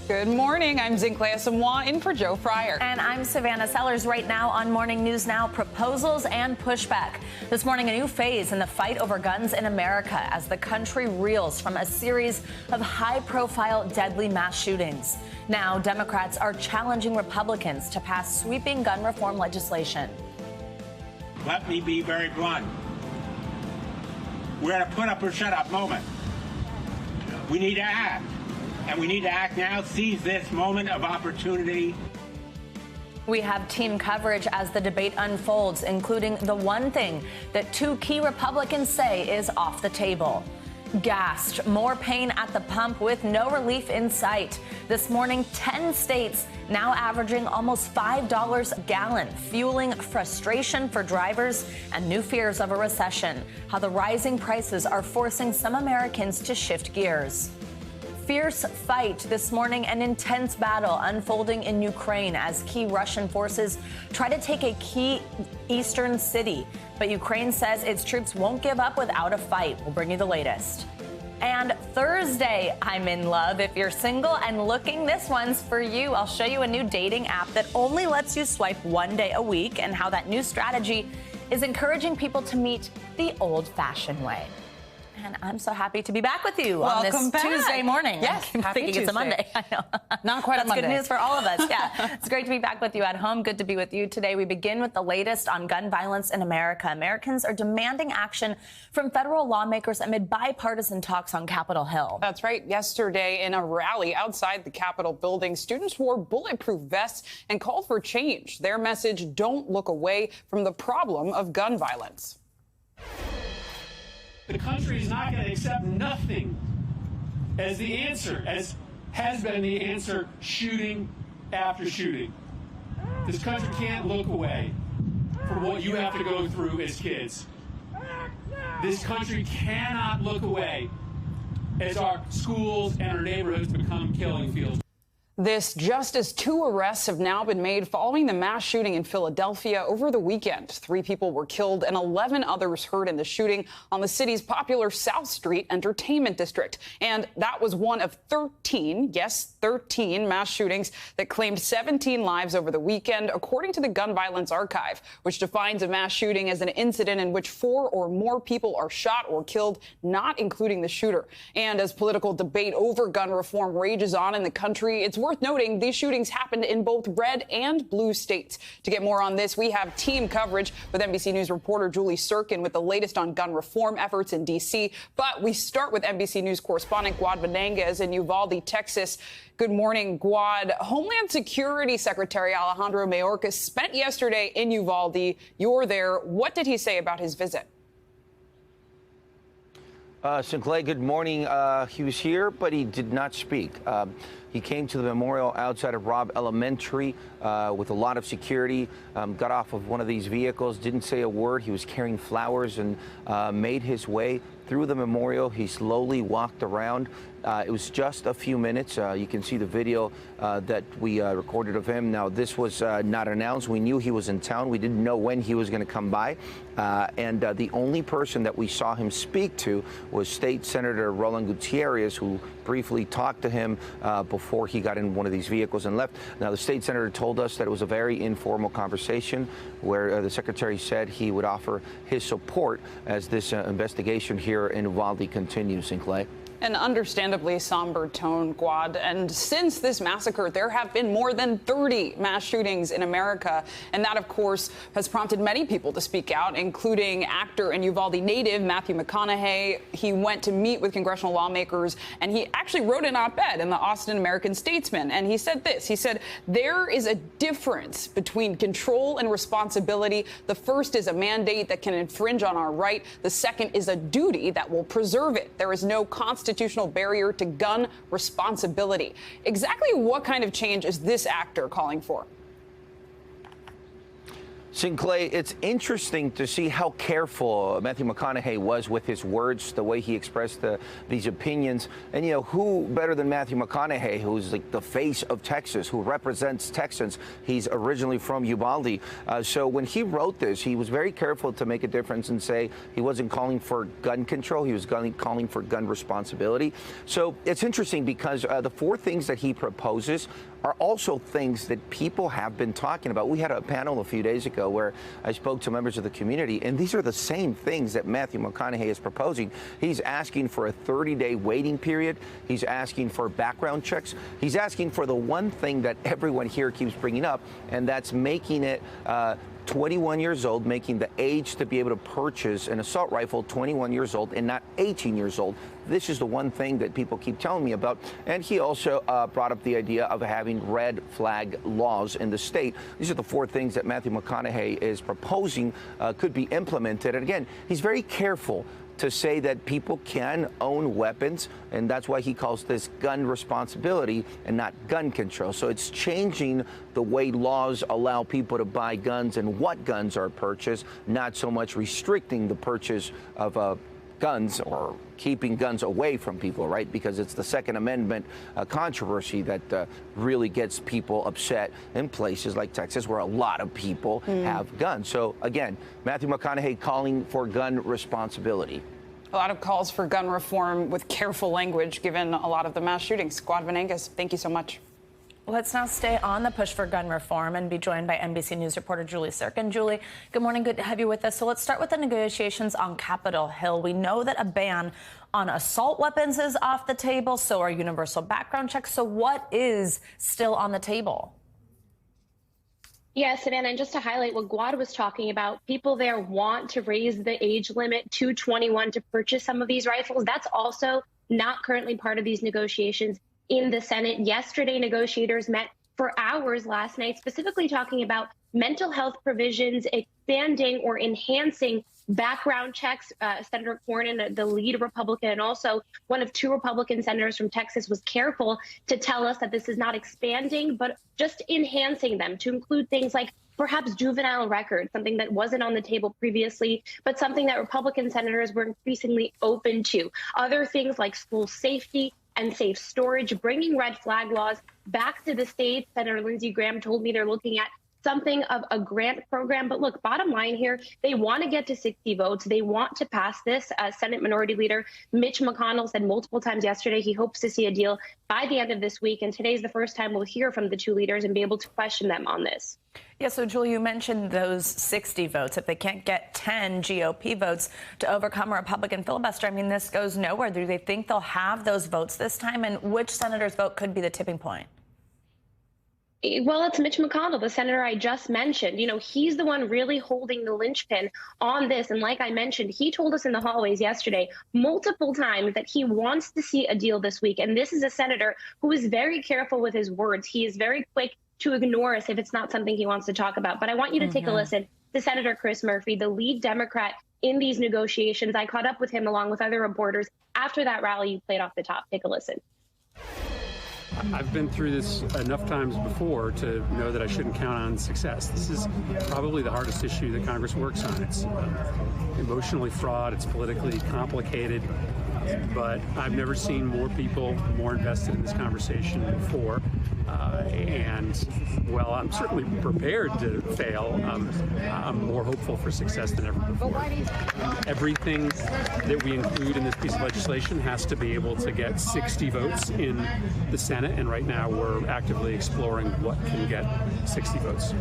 Good morning. I'm Zinklea Samoa in for Joe Fryer. And I'm Savannah Sellers. Right now on Morning News Now, proposals and pushback. This morning, a new phase in the fight over guns in America as the country reels from a series of high-profile, deadly mass shootings. Now, Democrats are challenging Republicans to pass sweeping gun reform legislation. Let me be very blunt. We're at a put up or shut up moment. We need to act. And we need to act now, seize this moment of opportunity. We have team coverage as the debate unfolds, including the one thing that two key Republicans say is off the table. Gassed, more pain at the pump with no relief in sight. This morning, 10 states now averaging almost $5 a gallon, fueling frustration for drivers and new fears of a recession. How the rising prices are forcing some Americans to shift gears. Fierce fight this morning, an intense battle unfolding in Ukraine as key Russian forces try to take a key eastern city. But Ukraine says its troops won't give up without a fight. We'll bring you the latest. And Thursday, I'm in love. If you're single and looking, this one's for you. I'll show you a new dating app that only lets you swipe one day a week and how that new strategy is encouraging people to meet the old-fashioned way. And I'm so happy to be back with you on this Tuesday morning. Yes, I'm thinking Tuesday. It's a Monday. I know. Not quite a Monday. That's good news for all of us. Yeah, it's great to be back with you at home. Good to be with you today. We begin with the latest on gun violence in America. Americans are demanding action from federal lawmakers amid bipartisan talks on Capitol Hill. That's right. Yesterday, in a rally outside the Capitol building, students wore bulletproof vests and called for change. Their message: don't look away from the problem of gun violence. The country is not going to accept nothing as the answer, as has been the answer, shooting after shooting. This country can't look away from what you have to go through as kids. This country cannot look away as our schools and our neighborhoods become killing fields. This just as two arrests have now been made following the mass shooting in Philadelphia over the weekend. 3 people were killed and 11 others hurt in the shooting on the city's popular South Street entertainment district. And that was one of 13, yes, 13 mass shootings that claimed 17 lives over the weekend, according to the Gun Violence Archive, which defines a mass shooting as an incident in which 4 or more people are shot or killed, not including the shooter. And as political debate over gun reform rages on in the country, it's worth noting these shootings happened in both red and blue states. To get more on this, we have team coverage with NBC News reporter Julie Sirkin with the latest on gun reform efforts in D.C. But we start with NBC News correspondent Guad Venanguez in Uvalde, Texas. Good morning, Guad. Homeland Security Secretary Alejandro Mayorkas spent yesterday in Uvalde. You're there. What did he say about his visit? Sinclair, good morning. He was here, but he did not speak. He came to the memorial outside of Robb Elementary with a lot of security, got off of one of these vehicles, didn't say a word. He was carrying flowers and made his way through the memorial. He slowly walked around. It was just a few minutes. You can see the video that we recorded of him. Now, this was not announced. We knew he was in town. We didn't know when he was going to come by. And the only person that we saw him speak to was State Senator Roland Gutierrez, who briefly talked to him before he got in one of these vehicles and left. Now, the state senator told us that it was a very informal conversation where the secretary said he would offer his support as this investigation here in Uvalde continues, Sinclair. An understandably somber tone, Guad. And since this massacre, there have been more than 30 mass shootings in America. And that, of course, has prompted many people to speak out, including actor and Uvalde native Matthew McConaughey. He went to meet with congressional lawmakers, and he actually wrote an op-ed in the Austin American-Statesman. And he said this. He said, there is a difference between control and responsibility. The first is a mandate that can infringe on our right. The second is a duty that will preserve it. There is no constitutional barrier to gun responsibility. Exactly what kind of change is this actor calling for? Sinclair, it's interesting to see how careful Matthew McConaughey was with his words, the way he expressed these opinions. And, you know, who better than Matthew McConaughey, who's like the face of Texas, who represents Texans. He's originally from Uvalde. So when he wrote this, he was very careful to make a difference and say he wasn't calling for gun control. He was calling for gun responsibility. So it's interesting because the four things that he proposes are also things that people have been talking about. We had a panel a few days ago where I spoke to members of the community, and these are the same things that Matthew McConaughey is proposing. He's asking for a 30-day waiting period. He's asking for background checks. He's asking for the one thing that everyone here keeps bringing up, and that's making it 21 years old, making the age to be able to purchase an assault rifle 21 years old and not 18 years old. This is the one thing that people keep telling me about. And he also brought up the idea of having red flag laws in the state. These are the four things that Matthew McConaughey is proposing could be implemented. And again, he's very careful to say that people can own weapons, and that's why he calls this gun responsibility and not gun control. So it's changing the way laws allow people to buy guns and what guns are purchased, not so much restricting the purchase of guns or keeping guns away from people, right? Because it's the Second Amendment controversy that really gets people upset in places like Texas, where a lot of people have guns. So again, Matthew McConaughey calling for gun responsibility. A lot of calls for gun reform with careful language, given a lot of the mass shootings. Squad Van Angus, thank you so much. Let's now stay on the push for gun reform and be joined by NBC News reporter Julie Sirkin. Julie, good morning. Good to have you with us. So let's start with the negotiations on Capitol Hill. We know that a ban on assault weapons is off the table. So are universal background checks. So what is still on the table? Yeah, Savannah, and just to highlight what Guad was talking about, people there want to raise the age limit to 21 to purchase some of these rifles. That's also not currently part of these negotiations in the Senate. Yesterday, negotiators met for hours last night, specifically talking about mental health provisions, expanding or enhancing background checks. Senator Cornyn, the lead Republican, and also one of two Republican senators from Texas, was careful to tell us that this is not expanding, but just enhancing them to include things like perhaps juvenile records, something that wasn't on the table previously, but something that Republican senators were increasingly open to. Other things like school safety and safe storage, bringing red flag laws back to the states. Senator Lindsey Graham told me they're looking at something of a grant program. But look, bottom line here, they want to get to 60 votes. They want to pass this. Senate Minority Leader Mitch McConnell said multiple times yesterday he hopes to see a deal by the end of this week. And today's the first time we'll hear from the two leaders and be able to question them on this. Yeah, so Julie, you mentioned those 60 votes. If they can't get 10 GOP votes to overcome a Republican filibuster, I mean, this goes nowhere. Do they think they'll have those votes this time? And which senator's vote could be the tipping point? Well, it's Mitch McConnell, the senator I just mentioned. You know, he's the one really holding the linchpin on this. And like I mentioned, he told us in the hallways yesterday multiple times that he wants to see a deal this week. And this is a senator who is very careful with his words. He is very quick to ignore us if it's not something he wants to talk about. But I want you to take a listen to Senator Chris Murphy, the lead Democrat in these negotiations. I caught up with him along with other reporters after that rally you played off the top. Take a listen. I've been through this enough times before to know that I shouldn't count on success. This is probably the hardest issue that Congress works on. It's emotionally fraught, it's politically complicated, but I've never seen more people more invested in this conversation before. And while I'm certainly prepared to fail, I'm more hopeful for success than ever before. Everything that we include in this piece of legislation has to be able to get 60 votes in the Senate, and right now we're actively exploring what can get 60 votes.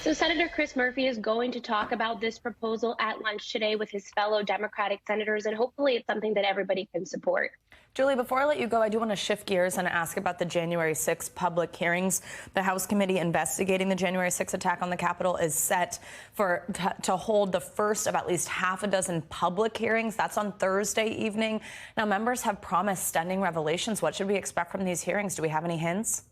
So Senator Chris Murphy is going to talk about this proposal at lunch today with his fellow Democratic senators, and hopefully it's something that everybody can support. Julie, before I let you go, I do want to shift gears and ask about the January 6th public hearings. The House committee investigating the January 6th attack on the Capitol is set to hold the first of at least half a dozen public hearings. That's on Thursday evening. Now, members have promised stunning revelations. What should we expect from these hearings? Do we have any hints?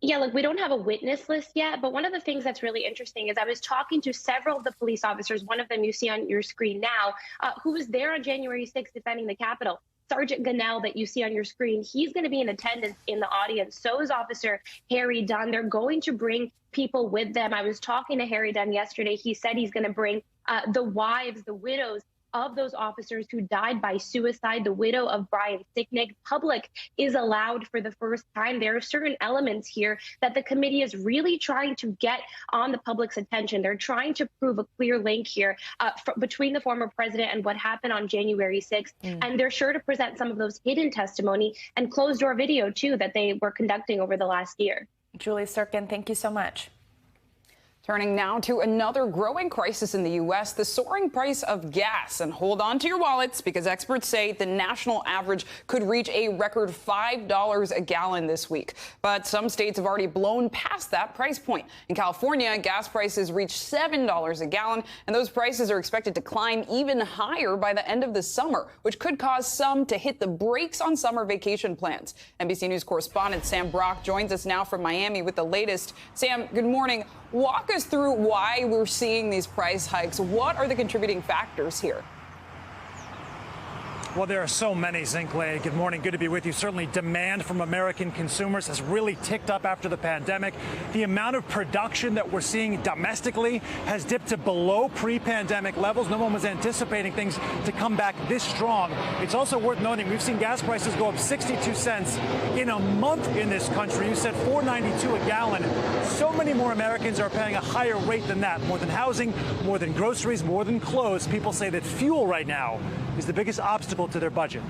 Yeah, look, we don't have a witness list yet, but one of the things that's really interesting is I was talking to several of the police officers, one of them you see on your screen now, who was there on January 6th defending the Capitol. Sergeant Gunnell that you see on your screen, he's going to be in attendance in the audience. So is Officer Harry Dunn. They're going to bring people with them. I was talking to Harry Dunn yesterday. He said he's going to bring the wives, the widows of those officers who died by suicide, the widow of Brian Sicknick. Public is allowed for the first time. There are certain elements here that the committee is really trying to get on the public's attention. They're trying to prove a clear link here between the former president and what happened on January 6th. And they're sure to present some of those hidden testimony and closed-door video, too, that they were conducting over the last year. Julie Sturkin, thank you so much. Turning now to another growing crisis in the U.S., the soaring price of gas. And hold on to your wallets, because experts say the national average could reach a record $5 a gallon this week. But some states have already blown past that price point. In California, gas prices reached $7 a gallon, and those prices are expected to climb even higher by the end of the summer, which could cause some to hit the brakes on summer vacation plans. NBC News correspondent Sam Brock joins us now from Miami with the latest. Sam, good morning. Walk us through why we're seeing these price hikes. What are the contributing factors here? Well, there are so many, Zinkley. Good morning. Good to be with you. Certainly demand from American consumers has really ticked up after the pandemic. The amount of production that we're seeing domestically has dipped to below pre-pandemic levels. No one was anticipating things to come back this strong. It's also worth noting we've seen gas prices go up 62 cents in a month in this country. You said $4.92 a gallon. So many more Americans are paying a higher rate than that. More than housing, more than groceries, more than clothes. People say that fuel right now is the biggest obstacle to their budget.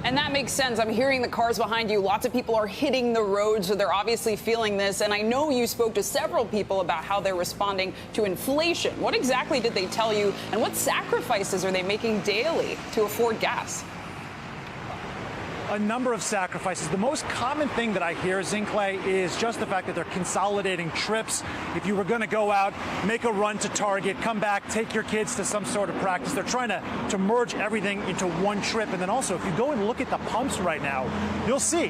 And that makes sense. I'm hearing the cars behind you. Lots of people are hitting the road, so they're obviously feeling this. And I know you spoke to several people about how they're responding to inflation. What exactly did they tell you, and what sacrifices are they making daily to afford gas? A number of sacrifices. The most common thing that I hear, Zinkley, is just the fact that they're consolidating trips. If you were going to go out, make a run to Target, come back, take your kids to some sort of practice, they're trying to merge everything into one trip. And then also, if you go and look at the pumps right now, you'll see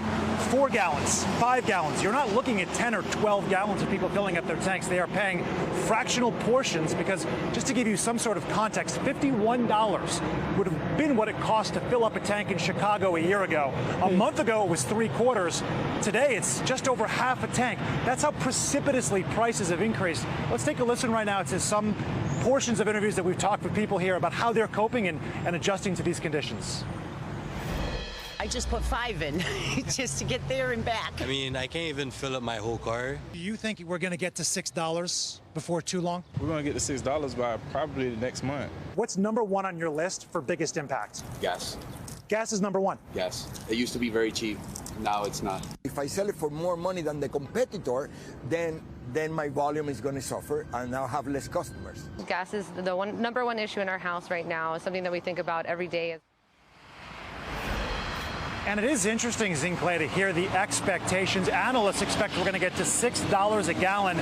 4 gallons, 5 gallons. You're not looking at 10 or 12 gallons of people filling up their tanks. They are paying fractional portions because, just to give you some sort of context, $51 would have been what it cost to fill up a tank in Chicago a year ago. A month ago, it was 3/4. Today, it's just over half a tank. That's how precipitously prices have increased. Let's take a listen right now to some portions of interviews that we've talked with people here about how they're coping and adjusting to these conditions. I just put 5 in just to get there and back. I mean, I can't even fill up my whole car. Do you think we're going to get to $6 before too long? We're going to get to $6 by probably the next month. What's number one on your list for biggest impact? Gas. Gas is number one. Gas. It used to be very cheap. Now it's not. If I sell it for more money than the competitor, then my volume is going to suffer and I'll have less customers. Gas is the number one issue in our house right now. It's something that we think about every day. And it is interesting, Zinkley, to hear the expectations. Analysts expect we're going to get to $6 a gallon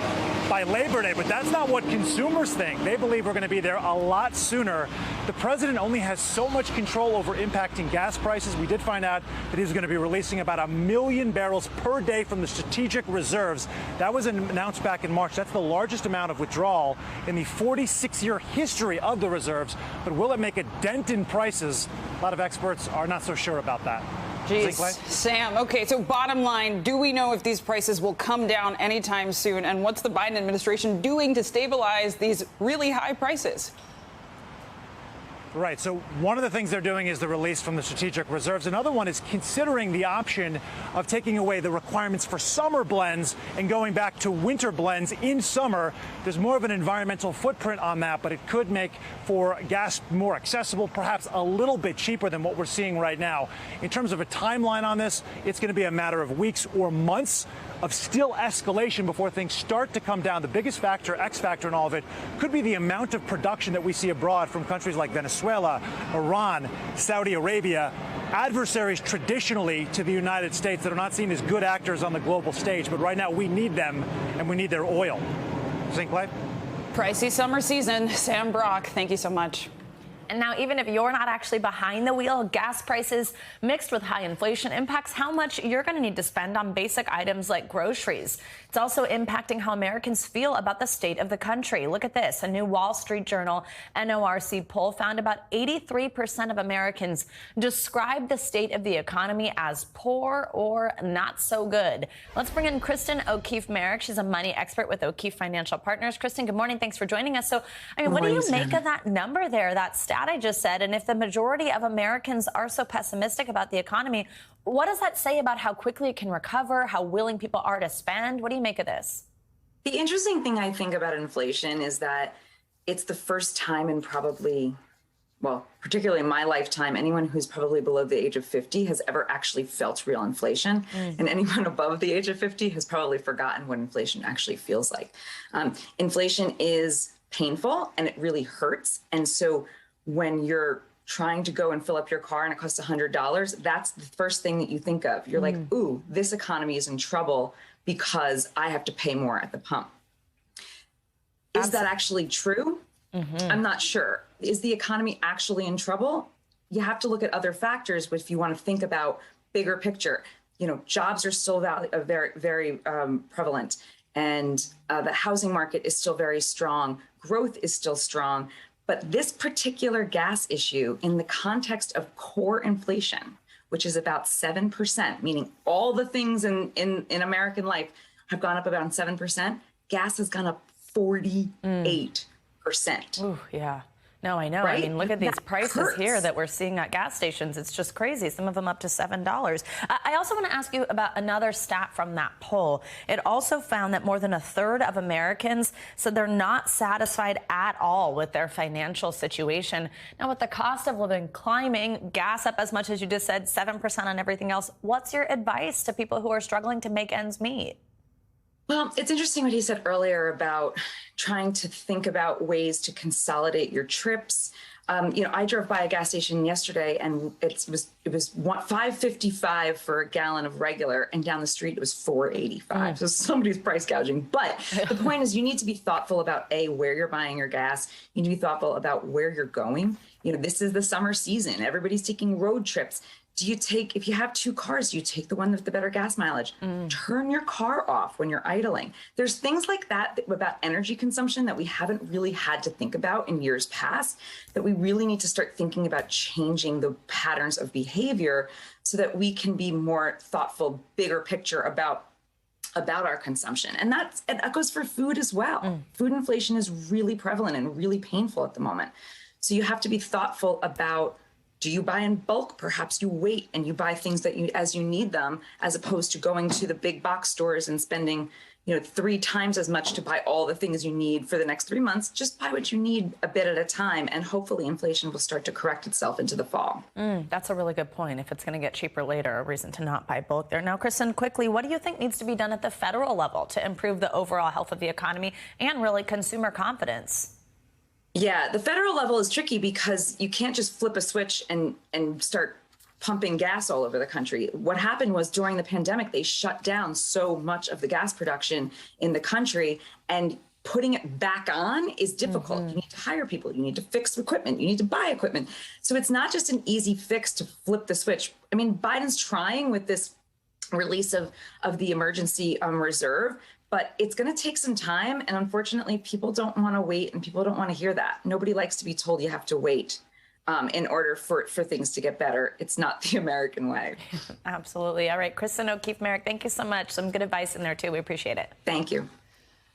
by Labor Day, but that's not what consumers think. They believe we're going to be there a lot sooner. The president only has so much control over impacting gas prices. We did find out that he was going to be releasing about 1 million barrels per day from the strategic reserves. That was announced back in March. That's the largest amount of withdrawal in the 46-year history of the reserves. But will it make a dent in prices? A lot of experts are not so sure about that. Jeez, Sam. Okay, so bottom line, do we know if these prices will come down anytime soon? And what's the Biden administration doing to stabilize these really high prices? Right. So one of the things they're doing is the release from the strategic reserves. Another one is considering the option of taking away the requirements for summer blends and going back to winter blends in summer. There's more of an environmental footprint on that, but it could make for gas more accessible, perhaps a little bit cheaper than what we're seeing right now. In terms of a timeline on this, it's going to be a matter of weeks or months of still escalation before things start to come down. The biggest factor, X factor in all of it, could be the amount of production that we see abroad from countries like Venezuela, Iran, Saudi Arabia, adversaries traditionally to the United States that are not seen as good actors on the global stage. But right now we need them, and we need their oil. Zinkley? Pricey summer season. Sam Brock, thank you so much. And now, even if you're not actually behind the wheel, gas prices mixed with high inflation impacts how much you're going to need to spend on basic items like groceries. It's also impacting how Americans feel about the state of the country. Look at this. A new Wall Street Journal NORC poll found about 83% of Americans describe the state of the economy as poor or not so good. Let's bring in Kristen O'Keefe-Merrick. She's a money expert with O'Keefe Financial Partners. Kristen, good morning. Thanks for joining us. So, I mean, what do you make of that number there, that stat I just said? And if the majority of Americans are so pessimistic about the economy, what does that say about how quickly it can recover, how willing people are to spend? What do you make of this? The interesting thing I think about inflation is that it's the first time in probably, well, particularly in my lifetime, anyone who's probably below the age of 50 has ever actually felt real inflation. And anyone above the age of 50 has probably forgotten what inflation actually feels like. Inflation is painful and it really hurts. And so when you're trying to go and fill up your car and it costs $100, that's the first thing that you think of. You're like, ooh, this economy is in trouble because I have to pay more at the pump. Is that actually true? I'm not sure. Is the economy actually in trouble? You have to look at other factors if you want to think about bigger picture. You know, jobs are still very prevalent, and the housing market is still very strong. Growth is still strong. But this particular gas issue, in the context of core inflation, which is about 7%, meaning all the things in American life have gone up about 7%, gas has gone up 48%. Ooh, yeah. No, I know. Right? I mean, look at these That prices hurts. here that we're seeing at gas stations. It's just crazy. Some of them up to $7. I also want to ask you about another stat from that poll. It also found that more than a third of Americans said they're not satisfied at all with their financial situation. Now, with the cost of living climbing, gas up as much as you just said, 7% on everything else, what's your advice to people who are struggling to make ends meet? Well, it's interesting what he said earlier about trying to think about ways to consolidate your trips. You know, I drove by a gas station yesterday and it was $5.55 for a gallon of regular, and down the street it was $4.85. So somebody's price gouging. But the point is, you need to be thoughtful about where you're buying your gas. You need to be thoughtful about where you're going. You know, this is the summer season. Everybody's taking road trips. If you have two cars, do you take the one with the better gas mileage? Turn your car off when you're idling. There's things like that about energy consumption that we haven't really had to think about in years past, that we really need to start thinking about changing the patterns of behavior so that we can be more thoughtful, bigger picture about our consumption. And that goes for food as well. Food inflation is really prevalent and really painful at the moment. So you have to be thoughtful about, do you buy in bulk? Perhaps you wait and you buy things as you need them, as opposed to going to the big box stores and spending, 3 times as much to buy all the things you need for the next 3 months. Just buy what you need a bit at a time, and hopefully inflation will start to correct itself into the fall. That's a really good point. If it's going to get cheaper later, a reason to not buy bulk there. Now, Kristen, quickly, what do you think needs to be done at the federal level to improve the overall health of the economy and really consumer confidence? Yeah, the federal level is tricky because you can't just flip a switch and start pumping gas all over the country. What happened was, during the pandemic, they shut down so much of the gas production in the country, and putting it back on is difficult. You need to hire people. You need to fix equipment. You need to buy equipment. So it's not just an easy fix to flip the switch. I mean, Biden's trying with this release of the emergency reserve, but it's going to take some time. And unfortunately, people don't want to wait, and people don't want to hear that. Nobody likes to be told you have to wait in order for things to get better. It's not the American way. Absolutely. All right. Kristen O'Keefe-Merrick, thank you so much. Some good advice in there, too. We appreciate it. Thank you.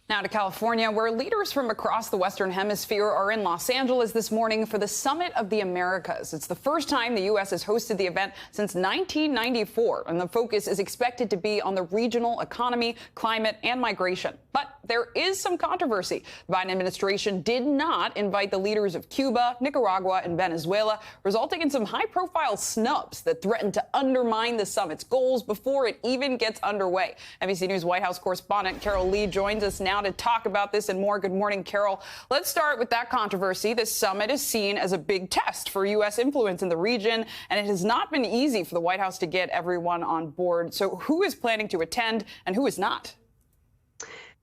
Now to California, where leaders from across the Western Hemisphere are in Los Angeles this morning for the Summit of the Americas. It's the first time the U.S. has hosted the event since 1994, and the focus is expected to be on the regional economy, climate, and migration. But there is some controversy. The Biden administration did not invite the leaders of Cuba, Nicaragua, and Venezuela, resulting in some high-profile snubs that threaten to undermine the summit's goals before it even gets underway. NBC News White House correspondent Carol Lee joins us now to talk about this and more. Good morning, Carol. Let's start with that controversy. This summit is seen as a big test for U.S. influence in the region, and it has not been easy for the White House to get everyone on board. So who is planning to attend and who is not?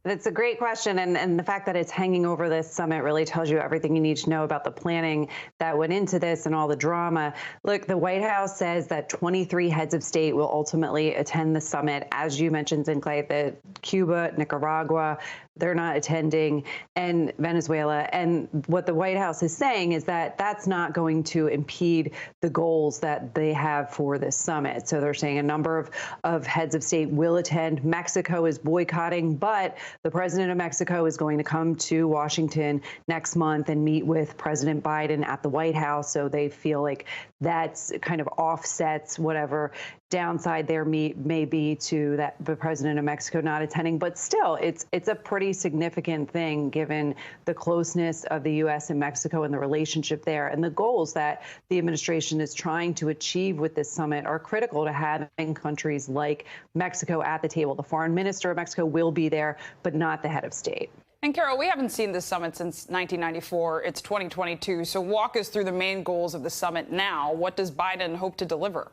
That's a great question. And the fact that it's hanging over this summit really tells you everything you need to know about the planning that went into this and all the drama. Look, the White House says that 23 heads of state will ultimately attend the summit. As you mentioned, Zinclay, the Cuba, Nicaragua, they're not attending, and Venezuela. And what the White House is saying is that that's not going to impede the goals that they have for this summit. So they're saying a number of heads of state will attend. Mexico is boycotting, but the president of Mexico is going to come to Washington next month and meet with President Biden at the White House. So they feel like that's kind of offsets whatever downside there may be to that the president of Mexico not attending. But still, it's a pretty significant thing given the closeness of the U.S. and Mexico and the relationship there. And the goals that the administration is trying to achieve with this summit are critical to having countries like Mexico at the table. The foreign minister of Mexico will be there, but not the head of state. And Carol, we haven't seen this summit since 1994. It's 2022. So walk us through the main goals of the summit now. What does Biden hope to deliver?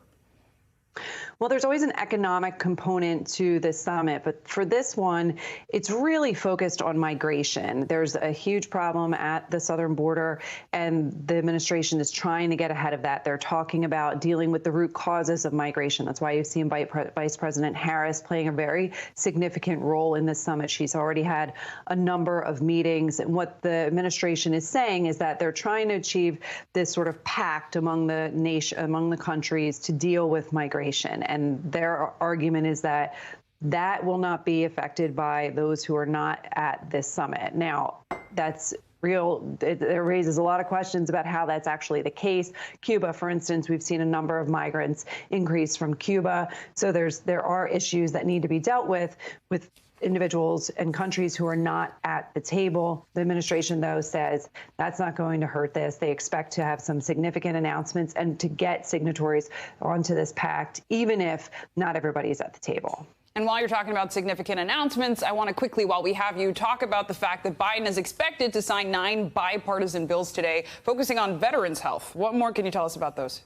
Well, there's always an economic component to this summit, but for this one, it's really focused on migration. There's a huge problem at the southern border, and the administration is trying to get ahead of that. They're talking about dealing with the root causes of migration. That's why you've seen Vice President Harris playing a very significant role in this summit. She's already had a number of meetings, and what the administration is saying is that they're trying to achieve this sort of pact among the nation, among the countries to deal with migration. And their argument is that that will not be affected by those who are not at this summit. Now, that's real. It raises a lot of questions about how that's actually the case. Cuba, for instance, we've seen a number of migrants increase from Cuba. So there are issues that need to be dealt with individuals and countries who are not at the table. The administration, though, says that's not going to hurt this. They expect to have some significant announcements and to get signatories onto this pact, even if not everybody's at the table. And while you're talking about significant announcements, I want to quickly, while we have you, talk about the fact that Biden is expected to sign 9 bipartisan bills today, focusing on veterans' health. What more can you tell us about those?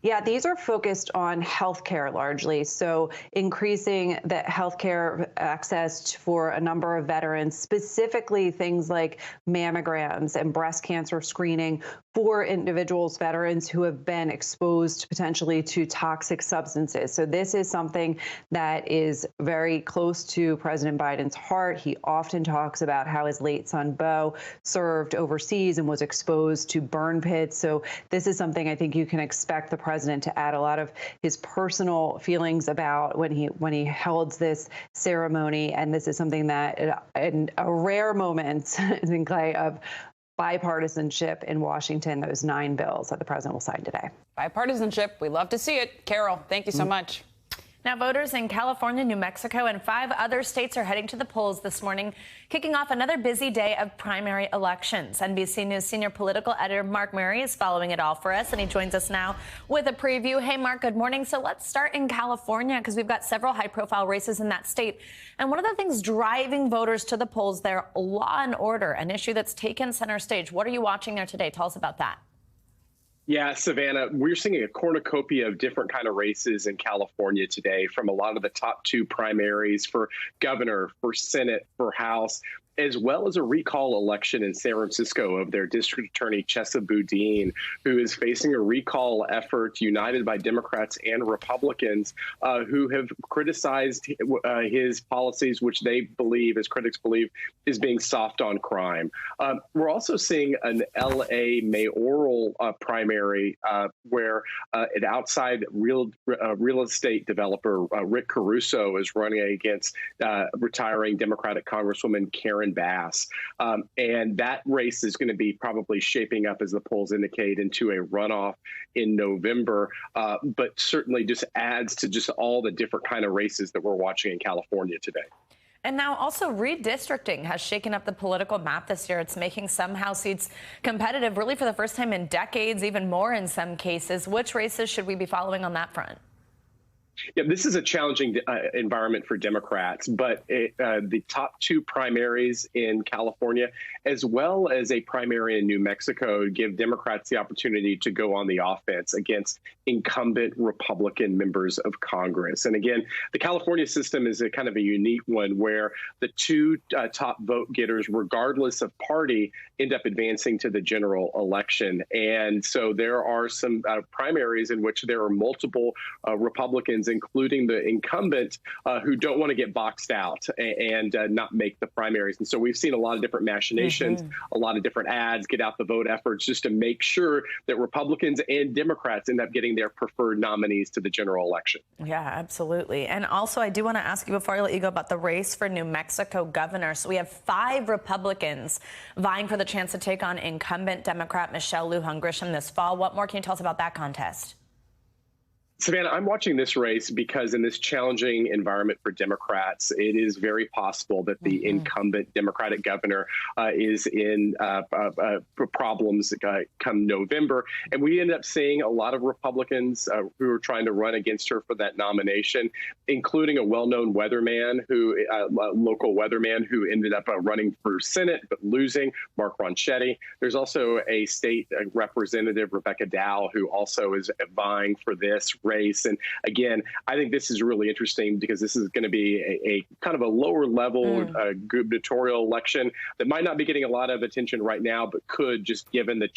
Yeah, these are focused on healthcare largely. So increasing the healthcare access for a number of veterans, specifically things like mammograms and breast cancer screening for individuals, veterans who have been exposed potentially to toxic substances. So this is something that is very close to President Biden's heart. He often talks about how his late son, Beau, served overseas and was exposed to burn pits. So this is something I think you can expect the president to add a lot of his personal feelings about when he held this ceremony. And this is something that in a rare moment, Zinclay, of bipartisanship in Washington, those 9 bills that the president will sign today. Bipartisanship. We love to see it. Carol, thank you so much. Now, voters in California, New Mexico, and 5 other states are heading to the polls this morning, kicking off another busy day of primary elections. NBC News senior political editor Mark Murray is following it all for us, and he joins us now with a preview. Hey, Mark, good morning. So let's start in California, because we've got several high-profile races in that state. And one of the things driving voters to the polls there, law and order, an issue that's taken center stage. What are you watching there today? Tell us about that. Yeah, Savannah, we're seeing a cornucopia of different kind of races in California today, from a lot of the top 2 primaries for governor, for Senate, for House, as well as a recall election in San Francisco of their district attorney, Chesa Boudin, who is facing a recall effort united by Democrats and Republicans who have criticized his policies, which they believe, as critics believe, is being soft on crime. We're also seeing an L.A. mayoral primary where an outside real estate developer, Rick Caruso, is running against retiring Democratic Congresswoman Karen Bass. And that race is going to be probably shaping up, as the polls indicate, into a runoff in November, but certainly just adds to just all the different kind of races that we're watching in California today. And now also redistricting has shaken up the political map this year. It's making some House seats competitive, really for the first time in decades, even more in some cases. Which races should we be following on that front? Yeah, this is a challenging environment for Democrats, but the top two primaries in California, as well as a primary in New Mexico, give Democrats the opportunity to go on the offense against incumbent Republican members of Congress. And again, the California system is a kind of a unique one where the two top vote getters, regardless of party, end up advancing to the general election. And so there are some primaries in which there are multiple Republicans, including the incumbent, who don't want to get boxed out and not make the primaries. And so we've seen a lot of different machinations, a lot of different ads, get out the vote efforts, just to make sure that Republicans and Democrats end up getting their preferred nominees to the general election. Yeah, absolutely. And also, I do want to ask you before I let you go about the race for New Mexico governor. So we have 5 Republicans vying for the chance to take on incumbent Democrat Michelle Lujan Grisham this fall. What more can you tell us about that contest? Savannah, I'm watching this race because in this challenging environment for Democrats, it is very possible that the incumbent Democratic governor is in problems come November. And we end up seeing a lot of Republicans who are trying to run against her for that nomination, including a well-known weatherman, local weatherman who ended up running for Senate, but losing, Mark Ronchetti. There's also a state representative, Rebecca Dow, who also is vying for this race. And again, I think this is really interesting because this is going to be a kind of a lower level gubernatorial election that might not be getting a lot of attention right now, but could, just given the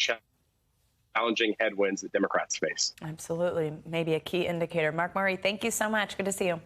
challenging headwinds that Democrats face. Absolutely. Maybe a key indicator. Mark Murray, thank you so much. Good to see you.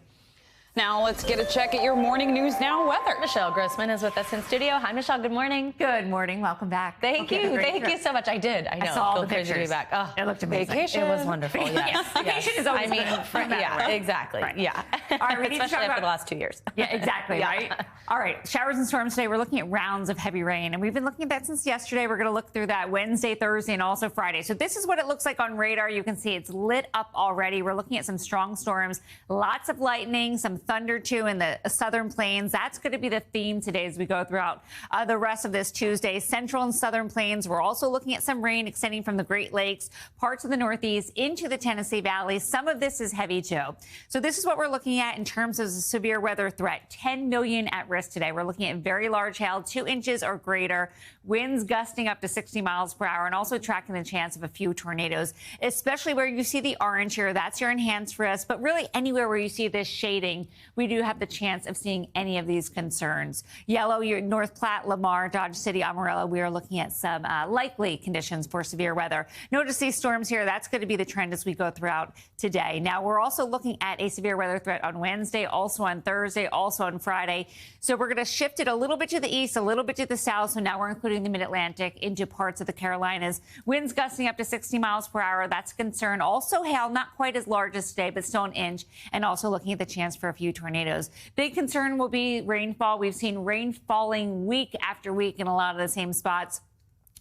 Now let's get a check at your morning news now weather. Michelle Grossman is with us in studio. Hi, Michelle. Good morning. Good morning. Welcome back. Thank you. Thank you so much. I did. I know. I saw all the crazy to be pictures. back. Oh, it looked amazing. Vacation. It was wonderful. Yes. Vacation is always yeah, exactly. Right. Yeah. All right. We need Especially to talk after about the last 2 years. Yeah, exactly. Yeah. Right. All right. Showers and storms today. We're looking at rounds of heavy rain, and we've been looking at that since yesterday. We're going to look through that Wednesday, Thursday, and also Friday. So this is what it looks like on radar. You can see it's lit up already. We're looking at some strong storms, lots of lightning, some thunder too in the southern plains. That's going to be the theme today as we go throughout the rest of this Tuesday. Central and southern plains. We're also looking at some rain extending from the Great Lakes, parts of the Northeast into the Tennessee Valley. Some of this is heavy too. So this is what we're looking at in terms of severe weather threat. 10 million at risk today. We're looking at very large hail, 2 inches or greater, winds gusting up to 60 miles per hour, and also tracking the chance of a few tornadoes, especially where you see the orange here. That's your enhanced risk. But really anywhere where you see this shading, we do have the chance of seeing any of these concerns. Yellow, your North Platte, Lamar, Dodge City, Amarillo. We are looking at some likely conditions for severe weather. Notice these storms here. That's going to be the trend as we go throughout today. Now, we're also looking at a severe weather threat on Wednesday, also on Thursday, also on Friday. So we're going to shift it a little bit to the east, a little bit to the south. So now we're including the mid-Atlantic into parts of the Carolinas. Winds gusting up to 60 miles per hour. That's a concern. Also hail, not quite as large as today, but still an inch. And also looking at the chance for a few tornadoes. Big concern will be rainfall. We've seen rain falling week after week in a lot of the same spots.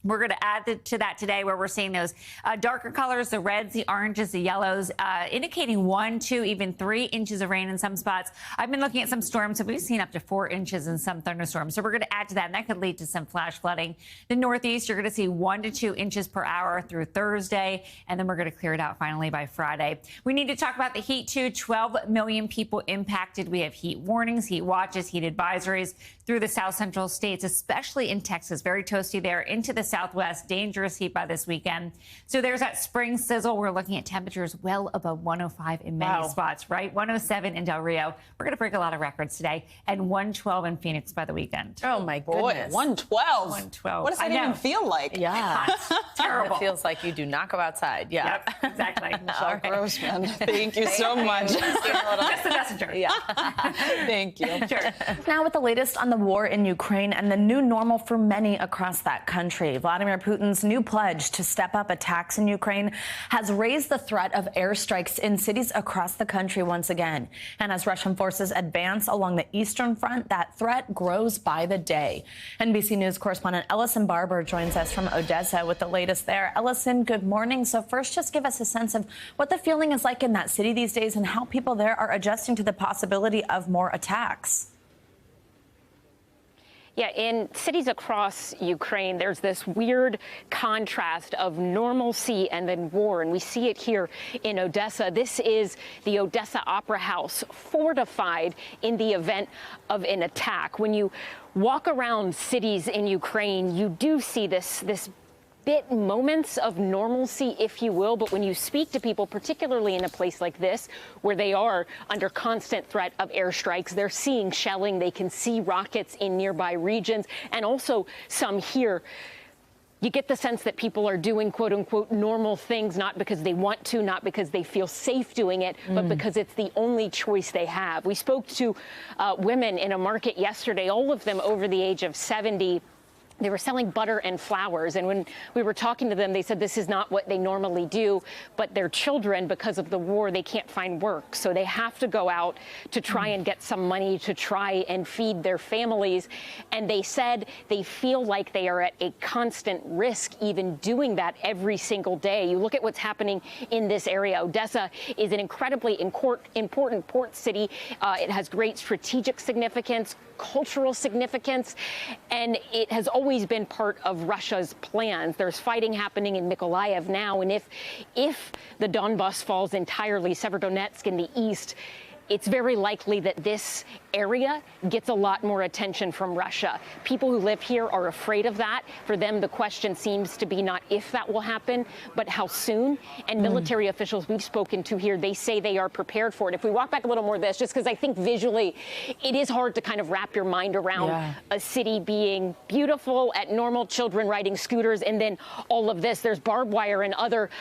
We're going to add to that today where we're seeing those darker colors, the reds, the oranges, the yellows, indicating 1, 2, even 3 inches of rain in some spots. I've been looking at some storms, and we've seen up to 4 inches in some thunderstorms. So we're going to add to that, and that could lead to some flash flooding. The Northeast, you're going to see 1 to 2 inches per hour through Thursday, and then we're going to clear it out finally by Friday. We need to talk about the heat, too. 12 million people impacted. We have heat warnings, heat watches, heat advisories through the south central states, especially in Texas. Very toasty there into the southwest. Dangerous heat by this weekend. So there's that spring sizzle. We're looking at temperatures well above 105 in many spots, right? 107 in Del Rio. We're going to break a lot of records today, and 112 in Phoenix by the weekend. Oh, my goodness. 112. 112. What does that even feel like? Yeah. Terrible. It feels like you do not go outside. Yeah. Yep, exactly. Michelle Grossman, thank you so much. Just the messenger. Yeah. Thank you. Sure. Now with the latest on the war in Ukraine and the new normal for many across that country, Vladimir Putin's new pledge to step up attacks in Ukraine has raised the threat of airstrikes in cities across the country once again. And as Russian forces advance along the eastern front, that threat grows by the day. NBC News correspondent Ellison Barber joins us from Odessa with the latest there. Ellison, good morning. So first, just give us a sense of what the feeling is like in that city these days and how people there are adjusting to the possibility of more attacks. Yeah, in cities across Ukraine, there's this weird contrast of normalcy and then war, and we see it here in Odessa. This is the Odessa Opera House, fortified in the event of an attack. When you walk around cities in Ukraine, you do see this bit moments of normalcy, if you will. But when you speak to people, particularly in a place like this, where they are under constant threat of airstrikes, they're seeing shelling, they can see rockets in nearby regions, and also some here. You get the sense that people are doing, quote unquote, normal things, not because they want to, not because they feel safe doing it, but because it's the only choice they have. We spoke to women in a market yesterday, all of them over the age of 70. They were selling butter and flowers, and when we were talking to them, they said this is not what they normally do, but their children, because of the war, they can't find work. So they have to go out to try and get some money to try and feed their families. And they said they feel like they are at a constant risk even doing that every single day. You look at what's happening in this area. Odessa is an incredibly important port city. It has great strategic significance, cultural significance, and it has always been part of Russia's plans. There's fighting happening in Mykolaiv now, and if the Donbas falls entirely, Severodonetsk in the east, it's very likely that this area gets a lot more attention from Russia. People who live here are afraid of that. For them, the question seems to be not if that will happen, but how soon. And military officials we've spoken to here, they say they are prepared for it. If we walk back a little more of this, just because I think visually it is hard to kind of wrap your mind around a city being beautiful, at normal, children riding scooters, and then all of this. There's barbed wire and other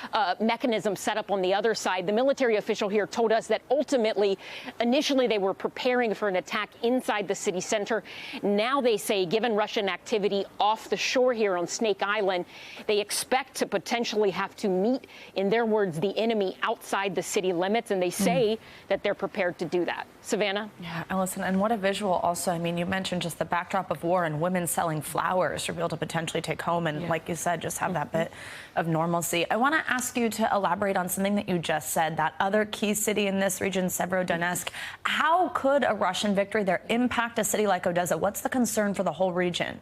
mechanisms set up on the other side. The military official here told us that ultimately, initially they were preparing for an attack inside the city center. Now they say, given Russian activity off the shore here on Snake Island, they expect to potentially have to meet, in their words, the enemy outside the city limits. And they say that they're prepared to do that. Savannah? Yeah, Allison, and what a visual also. I mean, you mentioned just the backdrop of war and women selling flowers to be able to potentially take home and, like you said, just have that bit of normalcy. I want to ask you to elaborate on something that you just said, that other key city in this region, Severodonetsk. How could a Russian victory there impact a city like Odessa? What's the concern for the whole region?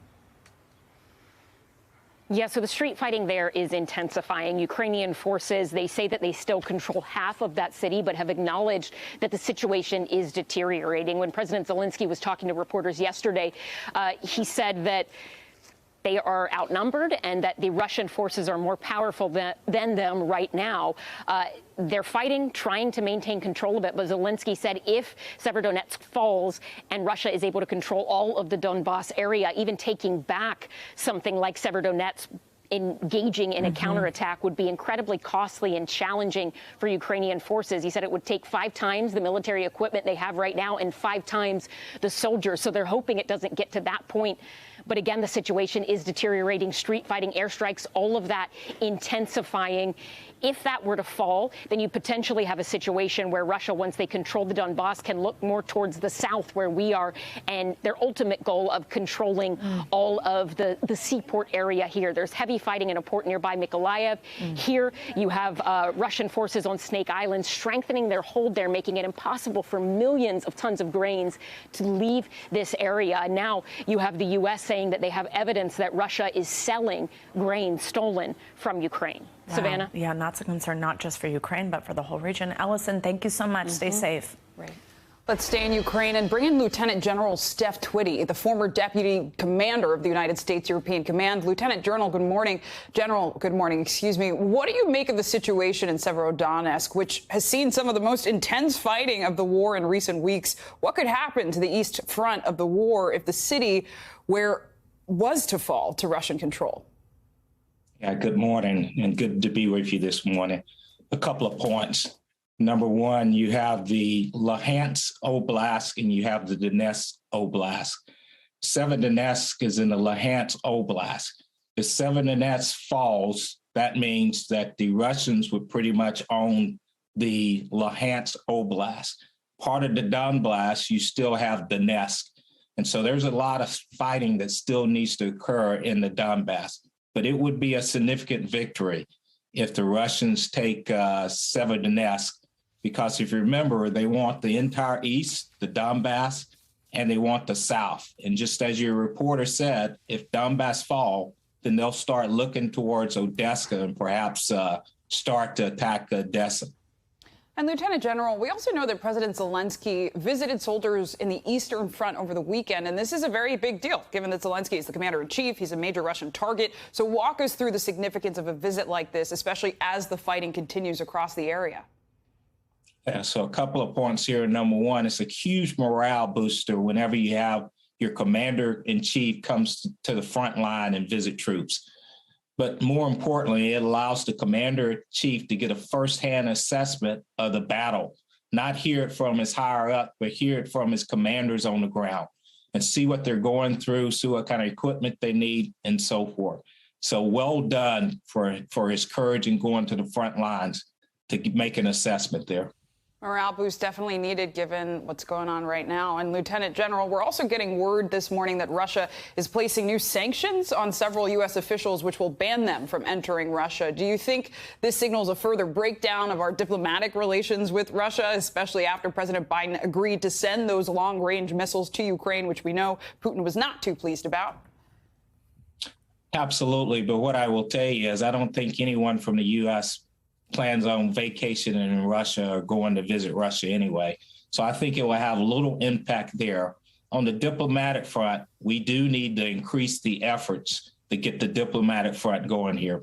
Yeah, so the street fighting there is intensifying. Ukrainian forces, they say that they still control half of that city, but have acknowledged that the situation is deteriorating. When President Zelensky was talking to reporters yesterday, he said that they are outnumbered and that the Russian forces are more powerful than them right now. They're fighting, trying to maintain control of it. But Zelensky said if Severodonetsk falls and Russia is able to control all of the Donbas area, even taking back something like Severodonetsk, engaging in a counterattack would be incredibly costly and challenging for Ukrainian forces. He said it would take 5 times the military equipment they have right now and 5 times the soldiers. So they're hoping it doesn't get to that point. But again, the situation is deteriorating, street fighting, airstrikes, all of that intensifying. If that were to fall, then you potentially have a situation where Russia, once they control the Donbas, can look more towards the south where we are, and their ultimate goal of controlling all of the seaport area here. There's heavy fighting in a port nearby Mykolaiv. Here you have Russian forces on Snake Island strengthening their hold there, making it impossible for millions of tons of grains to leave this area. And now you have the U.S. saying that they have evidence that Russia is selling grain stolen from Ukraine. Wow. Savannah? Yeah, and that's a concern not just for Ukraine, but for the whole region. Allison, thank you so much. Stay safe. Right. Let's stay in Ukraine and bring in Lieutenant General Steph Twitty, the former deputy commander of the United States European Command. Lieutenant General, good morning. General, good morning. Excuse me. What do you make of the situation in Severodonetsk, which has seen some of the most intense fighting of the war in recent weeks? What could happen to the east front of the war if the city was to fall to Russian control? Yeah, good morning, and good to be with you this morning. A couple of points. Number one, you have the Luhansk Oblast and you have the Donetsk Oblast. Severodonetsk is in the Luhansk Oblast. If Severodonetsk falls, that means that the Russians would pretty much own the Luhansk Oblast. Part of the Donbass, you still have Donetsk. And so there's a lot of fighting that still needs to occur in the Donbass. But it would be a significant victory if the Russians take Severodonetsk, because if you remember, they want the entire east, the Donbass, and they want the South. And just as your reporter said, if Donbass fall, then they'll start looking towards Odessa and perhaps start to attack Odessa. And Lieutenant General, we also know that President Zelensky visited soldiers in the Eastern Front over the weekend, and this is a very big deal, given that Zelensky is the commander-in-chief. He's a major Russian target. So walk us through the significance of a visit like this, especially as the fighting continues across the area. Yeah, so a couple of points here. Number one, it's a huge morale booster whenever you have your commander-in-chief comes to the front line and visit troops. But more importantly, it allows the commander-in-chief to get a firsthand assessment of the battle, not hear it from his higher up, but hear it from his commanders on the ground and see what they're going through, see what kind of equipment they need, and so forth. So well done for his courage in going to the front lines to make an assessment there. Morale boost definitely needed given what's going on right now. And Lieutenant General, we're also getting word this morning that Russia is placing new sanctions on several U.S. officials, which will ban them from entering Russia. Do you think this signals a further breakdown of our diplomatic relations with Russia, especially after President Biden agreed to send those long-range missiles to Ukraine, which we know Putin was not too pleased about? Absolutely. But what I will tell you is I don't think anyone from the U.S. plans on vacation in Russia or going to visit Russia anyway. So I think it will have little impact there. On the diplomatic front, we do need to increase the efforts to get the diplomatic front going here.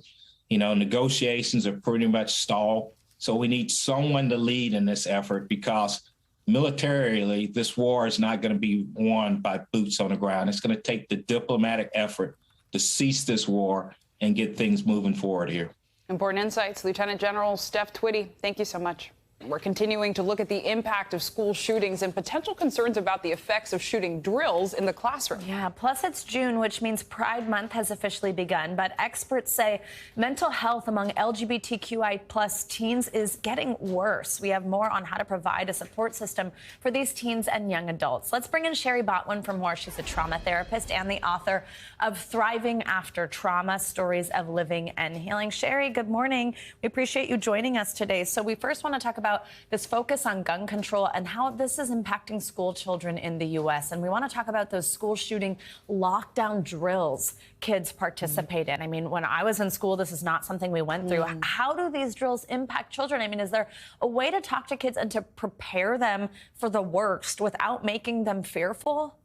You know, negotiations are pretty much stalled. So we need someone to lead in this effort because militarily, this war is not going to be won by boots on the ground. It's going to take the diplomatic effort to cease this war and get things moving forward here. Important insights. Lieutenant General Steph Twitty, thank you so much. We're continuing to look at the impact of school shootings and potential concerns about the effects of shooting drills in the classroom. Yeah, plus it's June, which means Pride Month has officially begun. But experts say mental health among LGBTQI plus teens is getting worse. We have more on how to provide a support system for these teens and young adults. Let's bring in Sherry Botwin for more. She's a trauma therapist and the author of Thriving After Trauma, Stories of Living and Healing. Sherry, good morning. We appreciate you joining us today. So we first want to talk about this focus on gun control and how this is impacting school children in the U.S. And we want to talk about those school shooting lockdown drills kids participate in. I mean, when I was in school, this is not something we went through. How do these drills impact children? I mean, is there a way to talk to kids and to prepare them for the worst without making them fearful?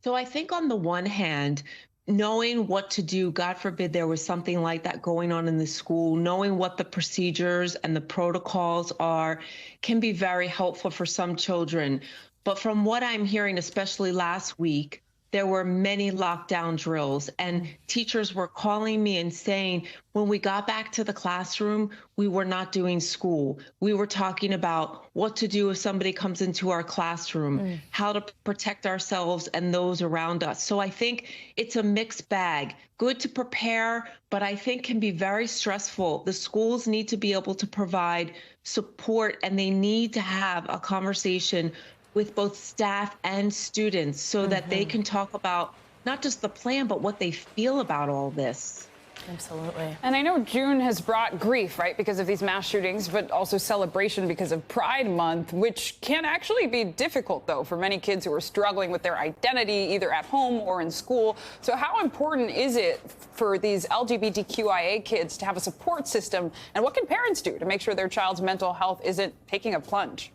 So I think on the one hand, knowing what to do, God forbid there was something like that going on in the school, knowing what the procedures and the protocols are can be very helpful for some children. But from what I'm hearing, especially last week, there were many lockdown drills and teachers were calling me and saying, when we got back to the classroom, we were not doing school. We were talking about what to do if somebody comes into our classroom, how to protect ourselves and those around us. So I think it's a mixed bag. Good to prepare, but I think can be very stressful. The schools need to be able to provide support and they need to have a conversation with both staff and students so that they can talk about not just the plan, but what they feel about all this. Absolutely. And I know June has brought grief, right, because of these mass shootings, but also celebration because of Pride Month, which can actually be difficult, though, for many kids who are struggling with their identity, either at home or in school. So how important is it for these LGBTQIA kids to have a support system? And what can parents do to make sure their child's mental health isn't taking a plunge?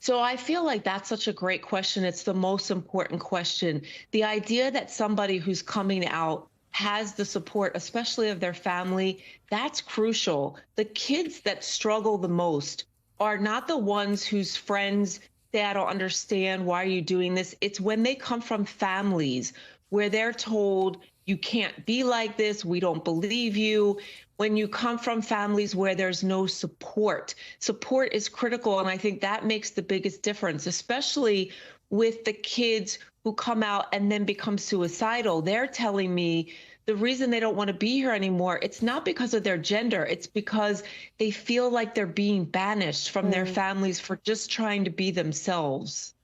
So I feel like that's such a great question. It's the most important question. The idea that somebody who's coming out has the support, especially of their family, that's crucial. The kids that struggle the most are not the ones whose friends say, I don't understand, why are you doing this? It's when they come from families where they're told, you can't be like this, we don't believe you. When you come from families where there's no support, support is critical. And I think that makes the biggest difference, especially with the kids who come out and then become suicidal. They're telling me the reason they don't want to be here anymore, it's not because of their gender. It's because they feel like they're being banished from their families for just trying to be themselves.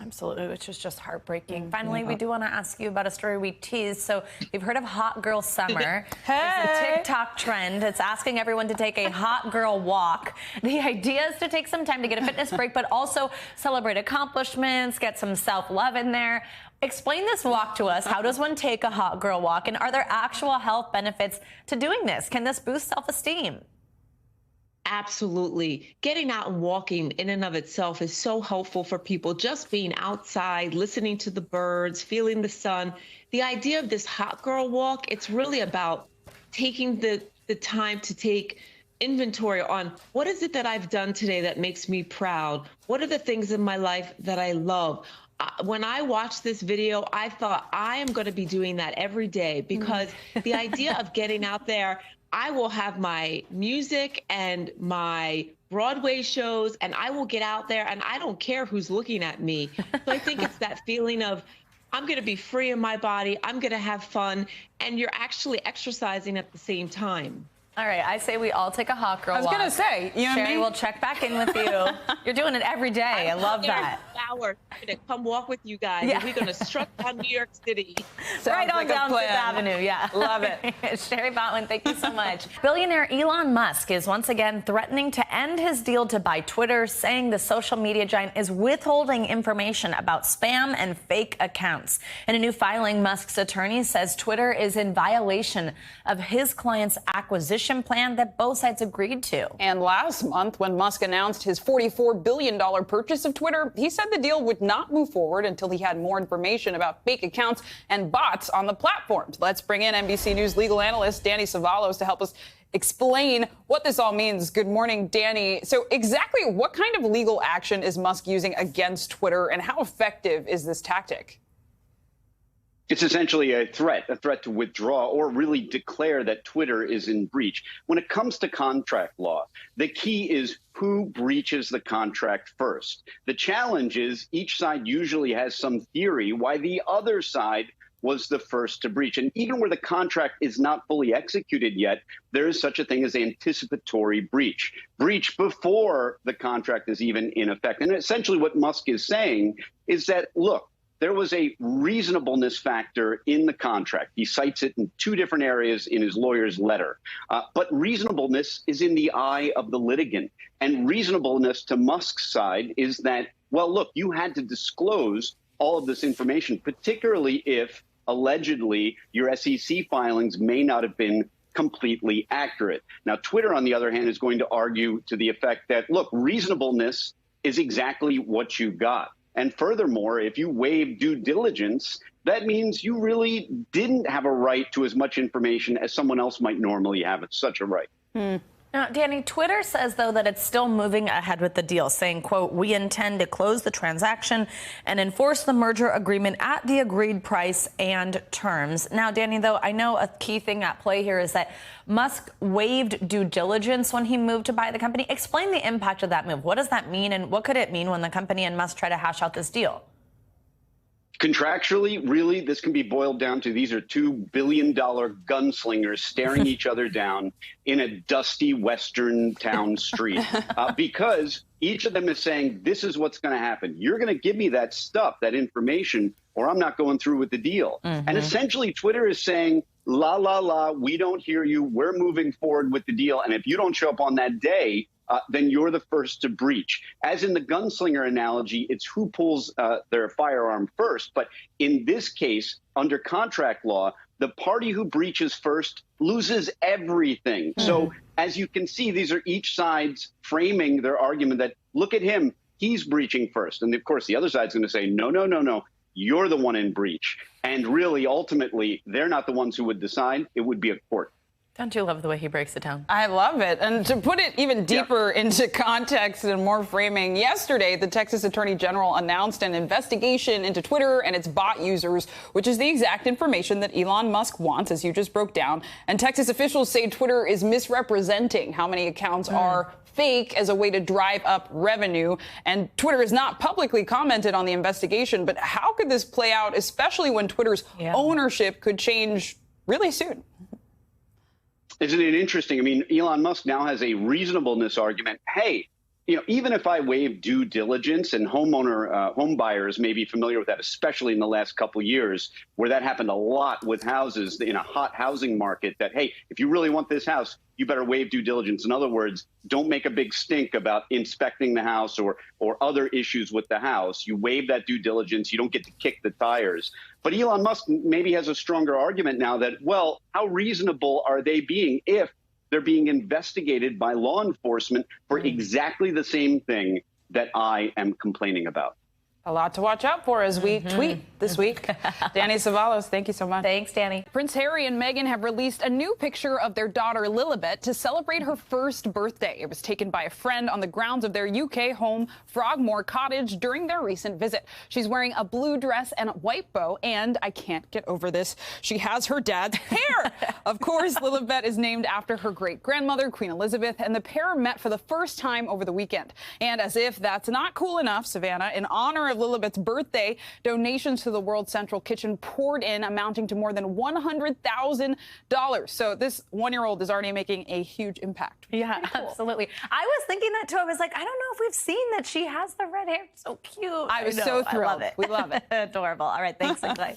Absolutely, which is just heartbreaking. Finally, we do want to ask you about a story we teased. So you've heard of Hot Girl Summer. It's a TikTok trend. It's asking everyone to take a hot girl walk. The idea is to take some time to get a fitness break, but also celebrate accomplishments, get some self-love in there. Explain this walk to us. How does one take a hot girl walk? And are there actual health benefits to doing this? Can this boost self-esteem? Absolutely. Getting out and walking in and of itself is so helpful for people. Just being outside, listening to the birds, feeling the sun. The idea of this hot girl walk, it's really about taking the time to take inventory on what is it that I've done today that makes me proud? What are the things in my life that I love? When I watched this video, I thought I am going to be doing that every day, because the idea of getting out there, I will have my music and my Broadway shows, and I will get out there and I don't care who's looking at me. So I think it's that feeling of I'm going to be free in my body. I'm going to have fun. And you're actually exercising at the same time. All right, I say we all take a hot girl walk. I was going to say, you know what I Sherry, mean? We'll check back in with you. You're doing it every day. I love that. I'm going to come walk with you guys. Yeah. And we're going to strut down New York City. Right on down Fifth Avenue, yeah. Love it. Sherry Botwin, thank you so much. Billionaire Elon Musk is once again threatening to end his deal to buy Twitter, saying the social media giant is withholding information about spam and fake accounts. In a new filing, Musk's attorney says Twitter is in violation of his client's acquisition plan that both sides agreed to. And last month, when Musk announced his $44 billion purchase of Twitter, he said the deal would not move forward until he had more information about fake accounts and bots on the platform. Let's bring in NBC News legal analyst Danny Savalos to help us explain what this all means. Good morning, Danny. So exactly what kind of legal action is Musk using against Twitter, and how effective is this tactic? It's essentially a threat to withdraw or really declare that Twitter is in breach. When it comes to contract law, the key is who breaches the contract first. The challenge is each side usually has some theory why the other side was the first to breach. And even where the contract is not fully executed yet, there is such a thing as anticipatory breach. Breach before the contract is even in effect. And essentially what Musk is saying is that, look, there was a reasonableness factor in the contract. He cites it in two different areas in his lawyer's letter. But reasonableness is in the eye of the litigant. And reasonableness to Musk's side is that, well, look, you had to disclose all of this information, particularly if allegedly your SEC filings may not have been completely accurate. Now, Twitter, on the other hand, is going to argue to the effect that, look, reasonableness is exactly what you got. And furthermore, if you waive due diligence, that means you really didn't have a right to as much information as someone else might normally have. It's such a right. Now, Danny, Twitter says, though, that it's still moving ahead with the deal, saying, quote, we intend to close the transaction and enforce the merger agreement at the agreed price and terms. Now, Danny, though, I know a key thing at play here is that Musk waived due diligence when he moved to buy the company. Explain the impact of that move. What does that mean, and what could it mean when the company and Musk try to hash out this deal? Contractually, really, this can be boiled down to these are $2 billion gunslingers staring each other down in a dusty Western town street because each of them is saying, this is what's going to happen. You're going to give me that stuff, that information, or I'm not going through with the deal. And essentially, Twitter is saying, la, la, la, we don't hear you. We're moving forward with the deal. And if you don't show up on that day, then you're the first to breach. As in the gunslinger analogy, it's who pulls their firearm first. But in this case, under contract law, the party who breaches first loses everything. So as you can see, these are each side's framing their argument that, look at him, he's breaching first. And of course, the other side's going to say, no, no, no, no, you're the one in breach. And really, ultimately, they're not the ones who would decide. It would be a court. Don't you love the way he breaks it down? I love it. And to put it even deeper into context and more framing, yesterday, the Texas Attorney General announced an investigation into Twitter and its bot users, which is the exact information that Elon Musk wants, as you just broke down. And Texas officials say Twitter is misrepresenting how many accounts are fake as a way to drive up revenue. And Twitter has not publicly commented on the investigation. But how could this play out, especially when Twitter's ownership could change really soon? Isn't it interesting? I mean, Elon Musk now has a reasonableness argument. Hey, even if I waive due diligence, and home buyers may be familiar with that, especially in the last couple of years, where that happened a lot with houses in a hot housing market, that, hey, if you really want this house, you better waive due diligence. In other words, don't make a big stink about inspecting the house or other issues with the house. You waive that due diligence. You don't get to kick the tires. But Elon Musk maybe has a stronger argument now that, well, how reasonable are they being if they're being investigated by law enforcement for exactly the same thing that I am complaining about? A lot to watch out for as we tweet this week. Danny Savalos, thank you so much. Thanks, Danny. Prince Harry and Meghan have released a new picture of their daughter Lilibet to celebrate her first birthday. It was taken by a friend on the grounds of their UK home, Frogmore Cottage, during their recent visit. She's wearing a blue dress and a white bow, and I can't get over this, she has her dad's hair. Of course, Lilibet is named after her great-grandmother, Queen Elizabeth, and the pair met for the first time over the weekend. And as if that's not cool enough, Savannah, in honor of Lilibet's birthday, donations to the World Central Kitchen poured in, amounting to more than $100,000. So this one-year-old is already making a huge impact. Yeah, cool. Absolutely. I was thinking that too. I was like, I don't know if we've seen that she has the red hair. So cute. I was so thrilled. I love it. We love it. Adorable. All right, thanks, Clay.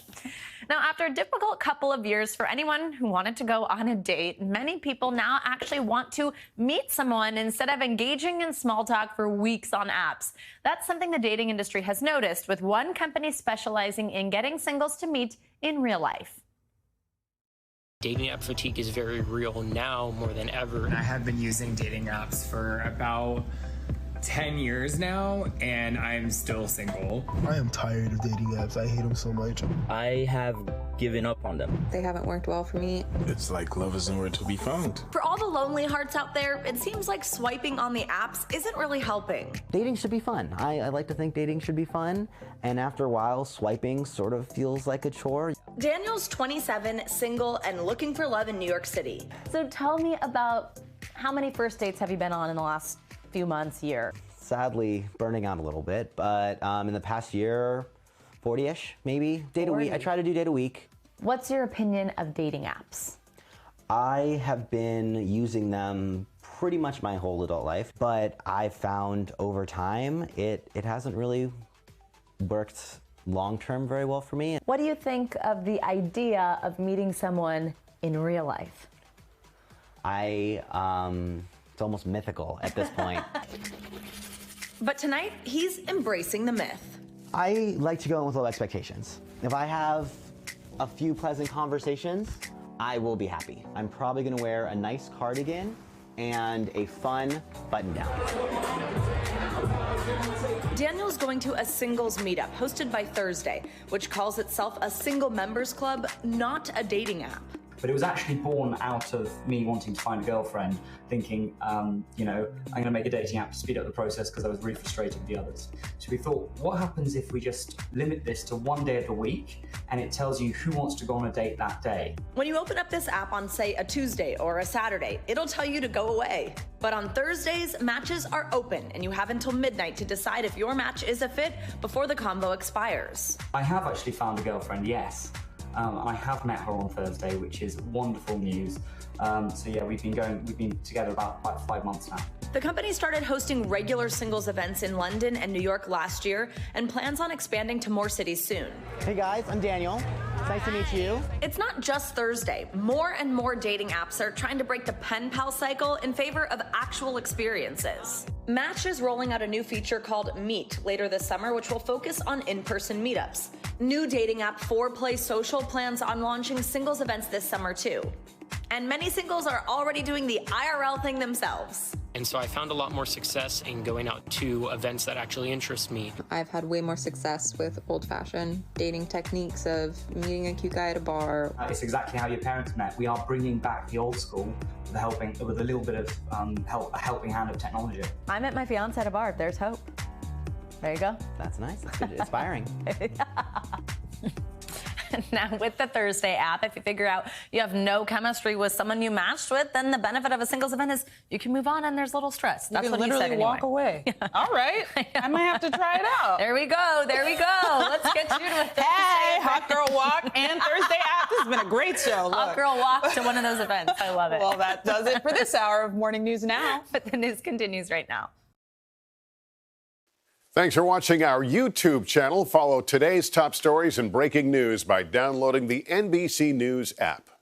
Now, after a difficult couple of years for anyone who wanted to go on a date, many people now actually want to meet someone instead of engaging in small talk for weeks on apps. That's something the dating industry has noticed, with one company specializing in getting singles to meet in real life. Dating app fatigue is very real now more than ever. I have been using dating apps for about 10 years now, and I'm still single. I am tired of dating apps. I hate them so much. I have given up on them. They haven't worked well for me. It's like love is nowhere to be found. For all the lonely hearts out there, it seems like swiping on the apps isn't really helping. Dating should be fun. I like to think dating should be fun, and after a while, swiping sort of feels like a chore. Daniel's 27, single, and looking for love in New York City. So tell me about how many first dates have you been on in the last few months, year? Sadly, burning out a little bit, but in the past year, 40-ish, maybe. Date a week. I try to do date a week. What's your opinion of dating apps? I have been using them pretty much my whole adult life, but I've found over time it hasn't really worked long-term very well for me. What do you think of the idea of meeting someone in real life? It's almost mythical at this point. But tonight, he's embracing the myth. I like to go in with low expectations. If I have a few pleasant conversations, I will be happy. I'm probably gonna wear a nice cardigan and a fun button-down. Daniel's going to a singles meetup hosted by Thursday, which calls itself a single members club, not a dating app. But it was actually born out of me wanting to find a girlfriend, thinking, I'm going to make a dating app to speed up the process because I was really frustrated with the others. So we thought, what happens if we just limit this to one day of the week and it tells you who wants to go on a date that day? When you open up this app on, say, a Tuesday or a Saturday, it'll tell you to go away. But on Thursdays, matches are open and you have until midnight to decide if your match is a fit before the combo expires. I have actually found a girlfriend, yes. I have met her on Thursday, which is wonderful news. So yeah, we've been together about 5 months now. The company started hosting regular singles events in London and New York last year and plans on expanding to more cities soon. Hey guys, I'm Daniel. It's nice to meet you. It's not just Thursday. More and more dating apps are trying to break the pen pal cycle in favor of actual experiences. Match is rolling out a new feature called Meet later this summer, which will focus on in-person meetups. New dating app 4Play Social plans on launching singles events this summer too. And many singles are already doing the IRL thing themselves. And so I found a lot more success in going out to events that actually interest me. I've had way more success with old-fashioned dating techniques of meeting a cute guy at a bar. It's exactly how your parents met. We are bringing back the old school with a little bit of a helping hand of technology. I met my fiance at a bar. There's hope. There you go. That's nice. That's good. Inspiring. Now, with the Thursday app, if you figure out you have no chemistry with someone you matched with, then the benefit of a singles event is you can move on and there's little stress. That's what he said anyway. Walk away. All right. I might have to try it out. There we go. There we go. Let's get you to a Thursday event. Hot Girl Walk and Thursday app. This has been a great show. Look. Hot Girl Walk to one of those events. I love it. Well, that does it for this hour of Morning News Now. But the news continues right now. Thanks for watching our YouTube channel. Follow today's top stories and breaking news by downloading the NBC News app.